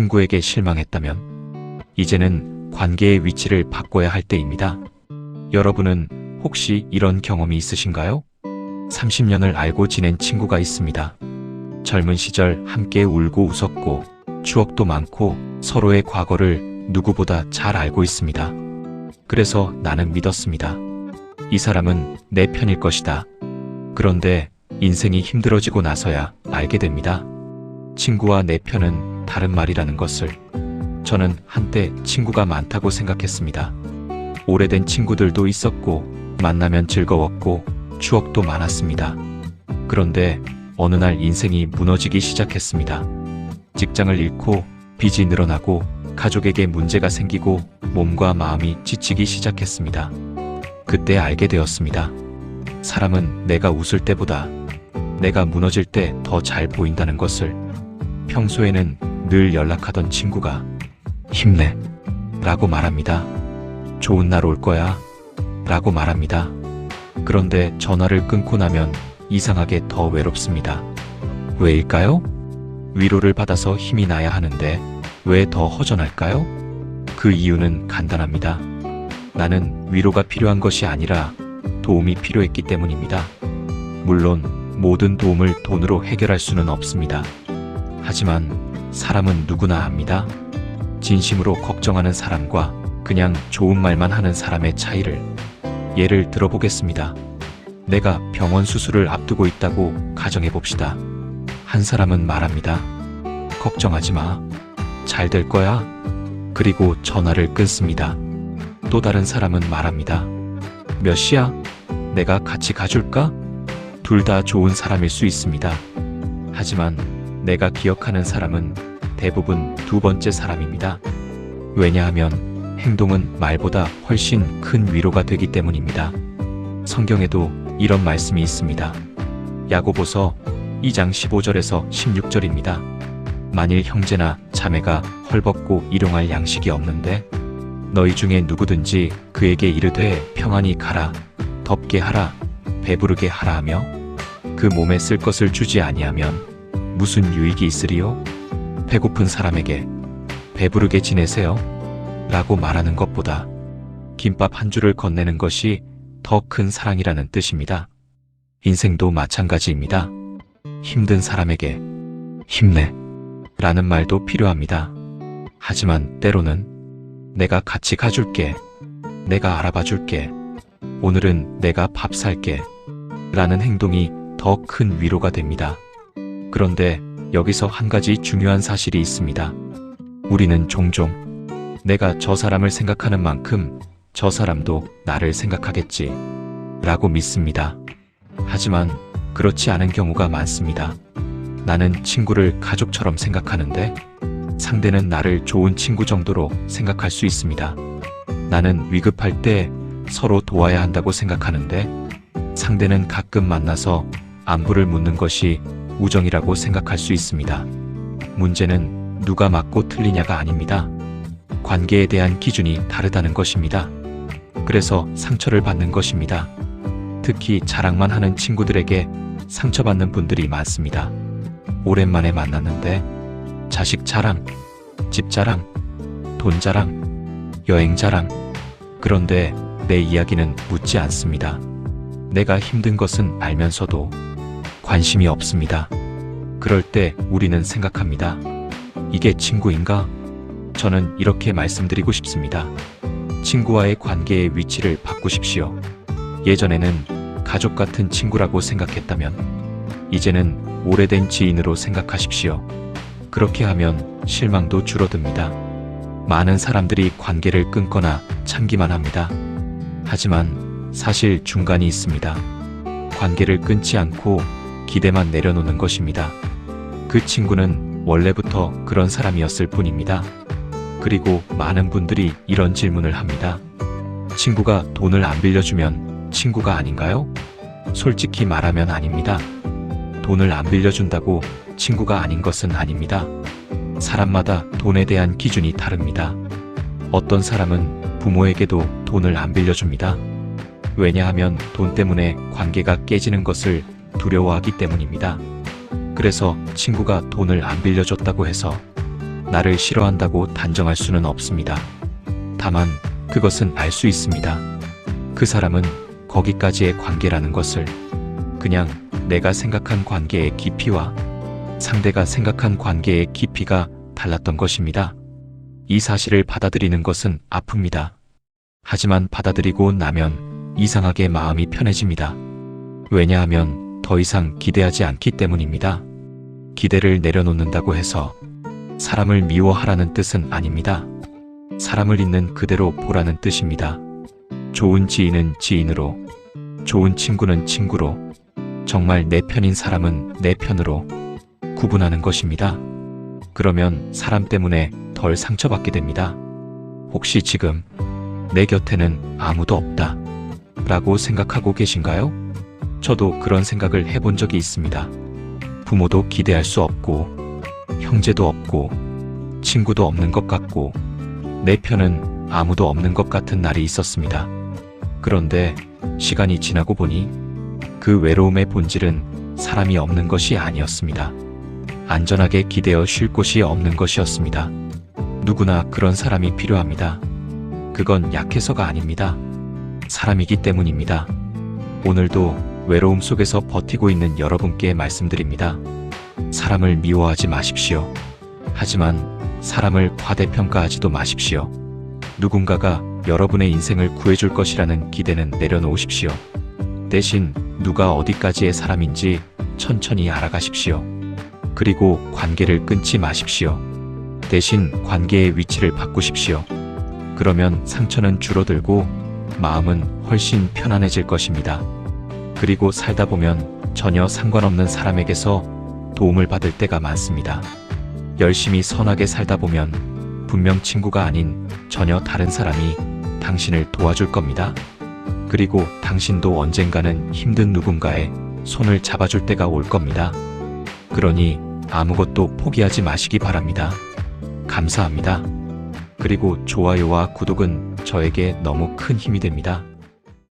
친구에게 실망했다면 이제는 관계의 위치를 바꿔야 할 때입니다. 여러분은 혹시 이런 경험이 있으신가요? 30년을 알고 지낸 친구가 있습니다. 젊은 시절 함께 울고 웃었고 추억도 많고 서로의 과거를 누구보다 잘 알고 있습니다. 그래서 나는 믿었습니다. 이 사람은 내 편일 것이다. 그런데 인생이 힘들어지고 나서야 알게 됩니다. 친구와 내 편은 다른 말이라는 것을. 저는 한때 친구가 많다고 생각했습니다. 오래된 친구들도 있었고 만나면 즐거웠고 추억도 많았습니다. 그런데 어느 날 인생이 무너지기 시작했습니다. 직장을 잃고 빚이 늘어나고 가족에게 문제가 생기고 몸과 마음이 지치기 시작했습니다. 그때 알게 되었습니다. 사람은 내가 웃을 때보다 내가 무너질 때 더 잘 보인다는 것을. 평소에는 늘 연락하던 친구가 힘내 라고 말합니다. 좋은 날 올 거야 라고 말합니다. 그런데 전화를 끊고 나면 이상하게 더 외롭습니다. 왜일까요? 위로를 받아서 힘이 나야 하는데 왜 더 허전할까요? 그 이유는 간단합니다. 나는 위로가 필요한 것이 아니라 도움이 필요했기 때문입니다. 물론 모든 도움을 돈으로 해결할 수는 없습니다. 하지만 사람은 누구나 압니다. 진심으로 걱정하는 사람과 그냥 좋은 말만 하는 사람의 차이를. 예를 들어보겠습니다. 내가 병원 수술을 앞두고 있다고 가정해봅시다. 한 사람은 말합니다. 걱정하지 마. 잘 될 거야. 그리고 전화를 끊습니다. 또 다른 사람은 말합니다. 몇 시야? 내가 같이 가줄까? 둘 다 좋은 사람일 수 있습니다. 하지만 내가 기억하는 사람은 대부분 두 번째 사람입니다. 왜냐하면 행동은 말보다 훨씬 큰 위로가 되기 때문입니다. 성경에도 이런 말씀이 있습니다. 야고보서 2장 15절에서 16절입니다. 만일 형제나 자매가 헐벗고 일용할 양식이 없는데 너희 중에 누구든지 그에게 이르되 평안히 가라, 덥게 하라, 배부르게 하라 하며 그 몸에 쓸 것을 주지 아니하면 무슨 유익이 있으리요? 배고픈 사람에게 배부르게 지내세요 라고 말하는 것보다 김밥 한 줄을 건네는 것이 더 큰 사랑이라는 뜻입니다. 인생도 마찬가지입니다. 힘든 사람에게 힘내 라는 말도 필요합니다. 하지만 때로는 내가 같이 가줄게, 내가 알아봐 줄게, 오늘은 내가 밥 살게 라는 행동이 더 큰 위로가 됩니다. 그런데 여기서 한 가지 중요한 사실이 있습니다. 우리는 종종 내가 저 사람을 생각하는 만큼 저 사람도 나를 생각하겠지 라고 믿습니다. 하지만 그렇지 않은 경우가 많습니다. 나는 친구를 가족처럼 생각하는데 상대는 나를 좋은 친구 정도로 생각할 수 있습니다. 나는 위급할 때 서로 도와야 한다고 생각하는데 상대는 가끔 만나서 안부를 묻는 것이 우정이라고 생각할 수 있습니다. 문제는 누가 맞고 틀리냐가 아닙니다. 관계에 대한 기준이 다르다는 것입니다. 그래서 상처를 받는 것입니다. 특히 자랑만 하는 친구들에게 상처받는 분들이 많습니다. 오랜만에 만났는데 자식 자랑, 집 자랑, 돈 자랑, 여행 자랑. 그런데 내 이야기는 묻지 않습니다. 내가 힘든 것은 알면서도 관심이 없습니다. 그럴 때 우리는 생각합니다. 이게 친구인가? 저는 이렇게 말씀드리고 싶습니다. 친구와의 관계의 위치를 바꾸십시오. 예전에는 가족 같은 친구라고 생각했다면 이제는 오래된 지인으로 생각하십시오. 그렇게 하면 실망도 줄어듭니다. 많은 사람들이 관계를 끊거나 참기만 합니다. 하지만 사실 중간이 있습니다. 관계를 끊지 않고 기대만 내려놓는 것입니다. 그 친구는 원래부터 그런 사람이었을 뿐입니다. 그리고 많은 분들이 이런 질문을 합니다. 친구가 돈을 안 빌려주면 친구가 아닌가요? 솔직히 말하면 아닙니다. 돈을 안 빌려준다고 친구가 아닌 것은 아닙니다. 사람마다 돈에 대한 기준이 다릅니다. 어떤 사람은 부모에게도 돈을 안 빌려줍니다. 왜냐하면 돈 때문에 관계가 깨지는 것을 두려워하기 때문입니다. 그래서 친구가 돈을 안 빌려줬다고 해서 나를 싫어한다고 단정할 수는 없습니다. 다만 그것은 알 수 있습니다. 그 사람은 거기까지의 관계라는 것을, 그냥 내가 생각한 관계의 깊이와 상대가 생각한 관계의 깊이가 달랐던 것입니다. 이 사실을 받아들이는 것은 아픕니다. 하지만 받아들이고 나면 이상하게 마음이 편해집니다. 왜냐하면 더 이상 기대하지 않기 때문입니다. 기대를 내려놓는다고 해서 사람을 미워하라는 뜻은 아닙니다. 사람을 있는 그대로 보라는 뜻입니다. 좋은 지인은 지인으로, 좋은 친구는 친구로, 정말 내 편인 사람은 내 편으로 구분하는 것입니다. 그러면 사람 때문에 덜 상처받게 됩니다. 혹시 지금 내 곁에는 아무도 없다 라고 생각하고 계신가요? 저도 그런 생각을 해본 적이 있습니다. 부모도 기대할 수 없고, 형제도 없고, 친구도 없는 것 같고, 내 편은 아무도 없는 것 같은 날이 있었습니다. 그런데 시간이 지나고 보니 그 외로움의 본질은 사람이 없는 것이 아니었습니다. 안전하게 기대어 쉴 곳이 없는 것이었습니다. 누구나 그런 사람이 필요합니다. 그건 약해서가 아닙니다. 사람이기 때문입니다. 오늘도 외로움 속에서 버티고 있는 여러분께 말씀드립니다. 사람을 미워하지 마십시오. 하지만 사람을 과대평가하지도 마십시오. 누군가가 여러분의 인생을 구해줄 것이라는 기대는 내려놓으십시오. 대신 누가 어디까지의 사람인지 천천히 알아가십시오. 그리고 관계를 끊지 마십시오. 대신 관계의 위치를 바꾸십시오. 그러면 상처는 줄어들고 마음은 훨씬 편안해질 것입니다. 그리고 살다 보면 전혀 상관없는 사람에게서 도움을 받을 때가 많습니다. 열심히 선하게 살다 보면 분명 친구가 아닌 전혀 다른 사람이 당신을 도와줄 겁니다. 그리고 당신도 언젠가는 힘든 누군가의 손을 잡아줄 때가 올 겁니다. 그러니 아무것도 포기하지 마시기 바랍니다. 감사합니다. 그리고 좋아요와 구독은 저에게 너무 큰 힘이 됩니다.